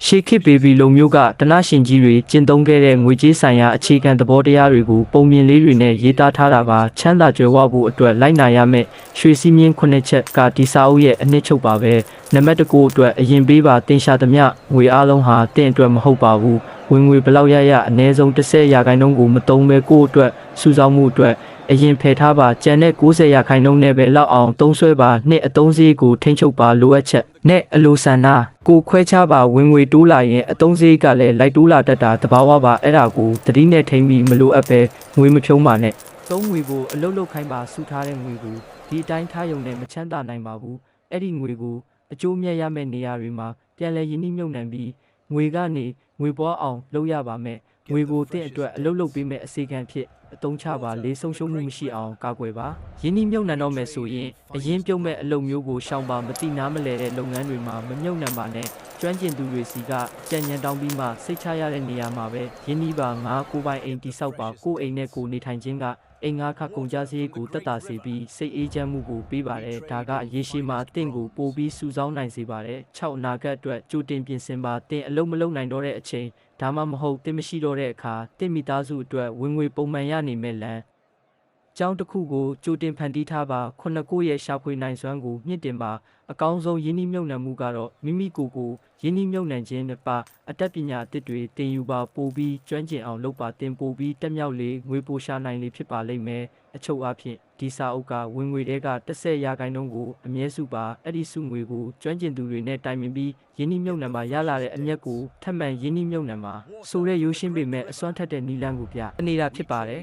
ရှေးခေတ်ဘေဘီလုံမျိုးကတနရှင်ကြီးတွေကျင့်သုံးခဲ့တဲ့ငွေကြေးဆိုင်ရာအခြေခံသဘောတရားတွေကိုပုံမြင်လေးတွေနဲ့ရေးသားထားတာပါချမ်းသာကြွယ်ဝဖို့အတွက်လိုက်နာရမယ့်ရွှေစည်းမြင့်9ချက်ကဒီစာအုပ်ရဲ့အနှစ်ချုပ်ပါပဲနံပါတ်9အတွက်အရင်ပေးပါတင်ရှာသမျှငွေအားလုံးဟာတင့်အတွက်မဟုတ်ပါဘူးဝင်ငွေဘလောက်ရအနည်းဆုံး10%ကိုမသုံးဘဲကိုယ့်အတွက်စုဆောင်းမှုအတွက်အရင်ဖယ်ထားပါကျန်တဲ့90%နဲ့ပဲလောက်အောင်သုံးဆွဲပါနှစ်အသုံးစရိတ်ကိုထိန်းချုပ်ပါလိုအပ်ချက်နဲ့အလိုဆန္ဒကိုခွဲခြားပါဝင်ငွေတိုးလာရင်အသုံးစရိတ်ကလည်းလိုက်တိုးလာတတ်တာတဘာဝပါအဲ့ဒါကိုသတိနဲ့ထိန်းပြီးမလိုအပ်ပဲငွေမဖြုံးပါနဲ့သုံးငွေကိုအလုတ်လုတ်ခိုင်းပါစုထားတဲ့ငွေကိုဒီအတိုင်းထားရုံနဲ့မချမ်းသာနိုင်ပါဘူးအဲ့ဒီငွေကိုအကျိုးမြတ်ရမယ့်နေရာတွေမှာပြန်လည်ရင်းနှီးမြှုပ်နှံပြီးငွေကနေငွေပွားအောင်လုပ်ရပါမယ်ငွေကိုတင့်အတွက်အလုတ်လုတ်ပေးမဲ့အစီအကံဖြစ်အသုံးချပါလေးဆုံးရှုံးမှုမရှိအောင်ကာကွယ်ပါယင်းနှီးမြှုပ်နှံတော့မယ်ဆိုရင်အရင်ပြုတ်မဲ့အလုပ်မျိုးကိုရှောင်ပါမတိနားမလဲတဲ့လုပ်ငန်းတွေမှာမမြှုပ်နှံပါနဲ့ကျွမ်းကျင်သူတွေစီကကြံ့ညံတောင်းပြီးမှစိတ်ချရတဲ့နေရာမှာပဲယင်းနှီးပါငါကိုပိုင်အိမ်တိဆောက်ပါကိုအိမ်နဲ့ကိုနေထိုင်ခြင်းကအိမ်ငါခကုန်ကြစရိတ်ကိုတက်တာစေပြီးစိတ်အေးချမ်းမှုကိုပေးပါတယ်ဒါကရေရှည်မှာတင့်ကိုပို့ပြီးစုဆောင်းနိုင်စေပါတယ်6အနာဂတ်အတွက်ကြိုတင်ပြင်ဆင်ပါတင်အလုပ်မလုပ်နိုင်တော့တဲ့အချိန်ဒါမှမဟုတ်တင်မရှိတော့တဲ့အခါတင့်မိသားစုအတွက်ဝင်ငွေပုံမှန်ရနေမဲ့လမ်းကျောင်းတစ်ခုကိုကြိုတင်ဖန်တီးထားပါ9ရဲ့ရှာဖွေနိုင်စွမ်းကိုမြင့်တင်ပါအကောင်းဆုံးယင်းနှိမ့်မြုပ်နှံမှုကတော့မိမိကိုယ်ကိုယင်းနှိမ့်မြုပ်နှံခြင်းနဲ့ပါအတတ်ပညာအသစ်တွေတင်ယူပါပို့ပြီးကျွမ်းကျင်အောင်လုပ်ပါတင်ပို့ပြီးတက်မြောက်လေငွေပိုရှာနိုင်လေဖြစ်ပါလိမ့်မယ်အချုပ်အဖြစ်ဒီစာအုပ်ကဝင်ငွေတွေက10%ကိုအမြဲစုပါအဲ့ဒီစုငွေကိုကျွမ်းကျင်သူတွေနဲ့တိုင်ပင်ပြီးယင်းနှိမ့်မြုပ်နှံပါရလာတဲ့အမျက်ကိုထပ်မံယင်းနှိမ့်မြုပ်နှံပါဆိုတဲ့ရိုးရှင်းပေမဲ့အစွမ်းထက်တဲ့နီလန်းကိုပြနေတာဖြစ်ပါတယ်